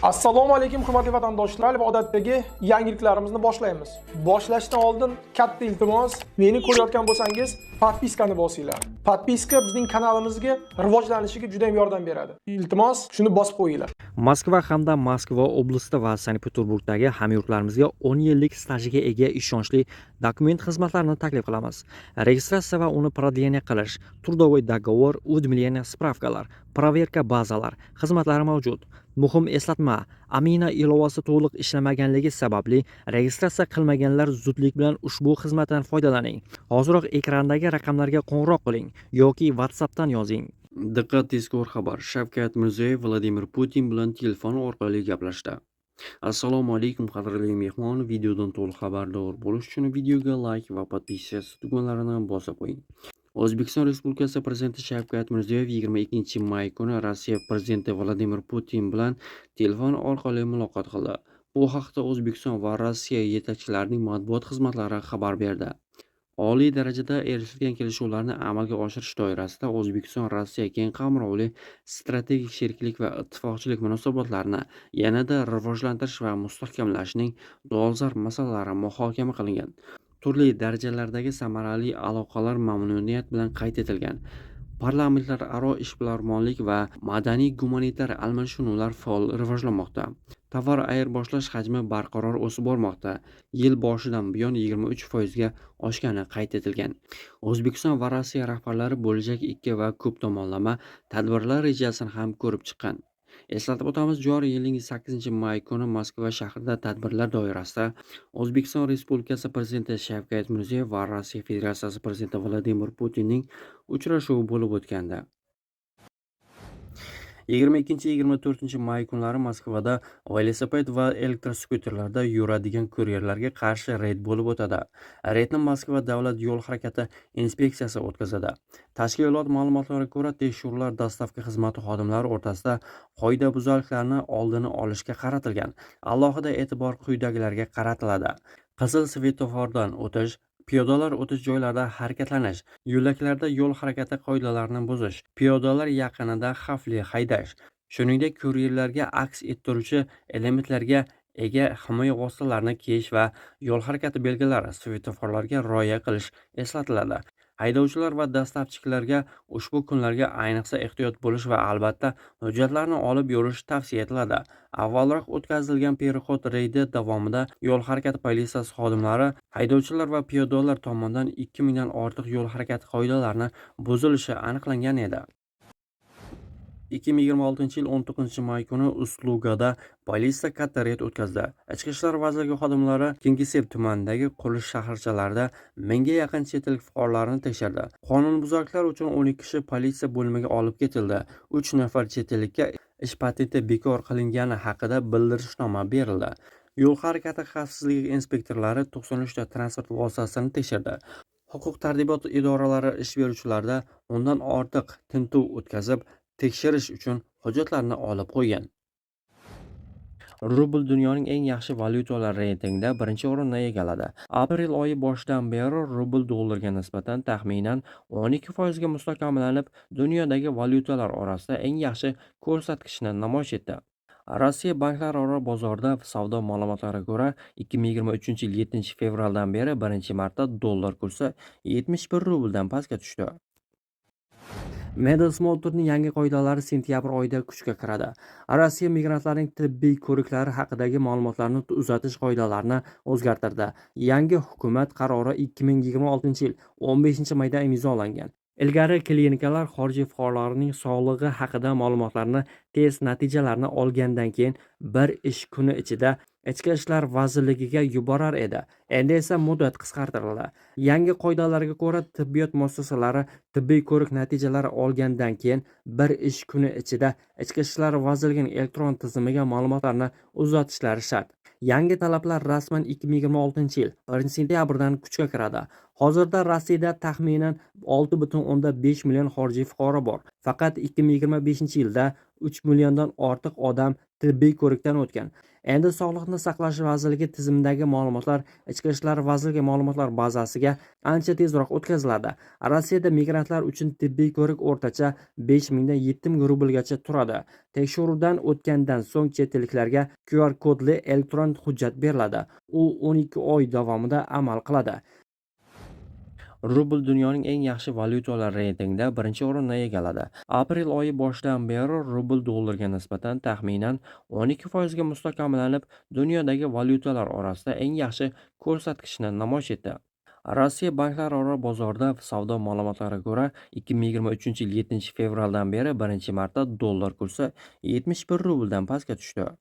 Assalomu alaykum hurmatli vatandoshlar va odatdagi yangiliklarimizni boshlaymiz. Boshlashdan oldin katta iltimos, meni ko'rayotgan bo'lsangiz, podpiskani bosinglar. Podpiska bizning kanalimizga rivojlanishiga juda ham yordam beradi. Iltimos, shuni bosib qo'yinglar. Moskva hamda Moskva oblasti va Sankt-Peterburgdagi hamyurtlarimizga 10 yillik stajiga ega ishonchli dokument xizmatlarini taklif qilamiz. Registratsiya va uni продление qilish, трудовой договор, уведомление, spravkalar, проверка bazalar xizmatlari mavjud. Muhim eslatma, Amina ilovasi to'liq ishlamaganligi sababli registratsiya qilmaganlar zudlik bilan ushbu xizmatdan foydalaning. Hoziroq ekrandagi raqamlarga qo'ng'iroq qiling yoki WhatsAppdan yozing. Diqqat, tezkor xabar. Shavkat Mirziyoyev Vladimir Putin bilan telefon orqali gaplashdi. Assalomu alaykum qadrli mehmon, videodan to'liq xabardor bo'lish uchun videoga like va podpiska tugmalarini bosib qo'ying. O'zbekiston Respublikasi Prezidenti Shavkat Mirziyoyev 22 may kuni Rossiya Prezidenti Vladimir Putin bilan telefon orqali muloqot qildi. Bu haqda O'zbekiston va Rossiya yetakchilarining matbuot xizmatlari xabar berdi. Oliy darajada erishilgan kelishuvlarni amalga oshirish doirasida O'zbekiston Rossiya keng qamrovli strategik sheriklik va ittifoqchilik munosabatlarini yanada rivojlantirish va mustahkamlashning dolzarb masalalari muhokama qilingan. Turli darajalardagi samarali aloqalar mamnuniyat bilan qayd etilgan. Parlamentlararo ishbilarmonlik va madaniy-gumanitar almashinuvlar faol rivojlanmoqda. Tovar ayirboshlash hajmi barqaror o'sib bormoqda. Yil boshidan buyon 23% ga oshgani qayd etilgan. O'zbekiston va Rossiya rahbarlari bo'lajak ikki va ko'p tomonlama tadbirlar rejasini ham ko'rib chiqqan. Eslatib o'tamiz, joriy yilning 8-may kuni Moskva shahrida tadbirlar doirasida O'zbekiston Respublikasi Prezidenti Shavkat Mirziyoyev va Rossiya Federatsiyasi Prezidenti Vladimir Putinning uchrashuvi bo'lib o'tgandi. 22-24 may kunlari Moskvada velosiped va elektroskuterlarda yuradigan kuryerlarga qarshi reyd bo'lib o'tadi. Reydni Moskva davlat yo'l harakati inspeksiyasi o'tkazadi. Tashkilot ma'lumotlariga ko'ra, tekshiruvlar dastavka xizmati xodimlari o'rtasida qoidabuzarliklarni oldini olishga qaratilgan. Alohida e'tibor quyidagilarga qaratiladi: qizil svetofordan o'tish, piyodalar o'tish joylarida harakatlanish, yo'laklarda yo'l harakati qoidalarini buzish, piyodalar yaqinida xavfli haydash, shuningdek kuryerlarga aks ettiruvchi elementlarga ega himoya vositalarini kiyish va yo'l harakati belgilari, svetoforlarga rioya qilish eslatiladi. Haydovchilar va dastavchilarga ushbu kunlarga ayniqsa ehtiyot bo'lish va albatta hujjatlarni olib yurish tavsiya etiladi. Avvalroq o'tkazilgan perexod reydi davomida yo'l harakati politsiyasi xodimlari haydovchilar va piyodalar tomonidan 2000 dan ortiq yo'l harakati qoidalarini buzilishi aniqlangan edi. 2026-yil 19-may kuni Uslugada politsiya katta reyd o'tkazdi. Ichki ishlar vazirligi xodimlari Kingiseep tumanidagi qurilish shaharchalarida 1000 ga yaqin chet el fuqarolarini tekshirdi. Qonunbuzarliklar uchun 12 kishi politsiya bo'limiga olib ketildi. 3 nafar chet ellikka ish patenti bekor qilingani haqida bildirishnoma berildi. Yo'l harakati xavfsizligi inspektorlari 93 ta transport vositasini tekshirdi. Huquq-tartibot idoralari ish beruvchilarda undan ortiq tintuv o'tkazib, tekshirish uchun hujjatlarni olib qo'ygan. Rubl dunyoning eng yaxshi valyutalar reytingida birinchi o'rinni egalladi. Aprel oyi boshidan beri rubl dollarga nisbatan taxminan 12% ga mustahkamlanib, dunyodagi valyutalar orasida eng yaxshi ko'rsatkichni namoyish etdi. Rossiya banklararo bozorida savdo ma'lumotlariga ko'ra, 2023-yil 7-fevraldan beri birinchi marta dollar kursi 71 rubldan pastga tushdi. Meadows Motor'ning yangi qoidalari sentyabr oyida kuchga kiradi. Rossiya migrantlarning tibbiy ko'riklari haqidagi ma'lumotlarni uzatish qoidalarini o'zgartirdi. Yangi hukumat qarori 2026-yil 15-mayda imzolangan. Ilgari klinikalar xorijiy fuqarolarning sog'lig'i haqida ma'lumotlarni test natijalarini olgandan keyin bir ish kuni ichida Ichki ishlar vazirligiga yuborar edi. Endi esa muddat qisqartirildi. Yangi qoidalarga ko'ra, tibbiyot muassasalari tibbiy ko'rik natijalari olgandan keyin bir ish kuni ichida Ichki ishlar vazirligining elektron tizimiga ma'lumotlarni uzatishlari shart. Yangi talablar rasman 2026-yil 1-sentyabrdan kuchga kiradi. Hozirda Rossiyada taxminan 6,5 million xorijiy fuqaro bor. Faqat 2025-yilda 3 milliondan ortiq odam tibbiy ko'rikdan o'tgan. Endi Sog'liqni saqlash vazirligi tizimidagi ma'lumotlar Ichki ishlar vazirligi ma'lumotlar bazasiga ancha tezroq o'tkaziladi. Rossiyada migrantlar uchun tibbiy ko'rik o'rtacha 5 mingdan 7 ming rublgacha turadi. Tekshiruvdan o'tgandan so'ng chet elliklarga QR kodli elektron hujjat beriladi. U 12 oy davomida amal qiladi. Rubl dunyoning eng yaxshi valyutalar reytingida birinchi o'rinni egalladi. Aprel oyi boshidan beri rubl dollarga nisbatan taxminan 12% ga mustahkamlanib, dunyodagi valyutalar orasida eng yaxshi ko'rsatkichni namoyish etdi. Rossiya banklararo bozorida savdo ma'lumotlariga ko'ra, 2023-yil 7 fevraldan beri birinchi marta dollar kursi 71 rubldan pastga tushdi.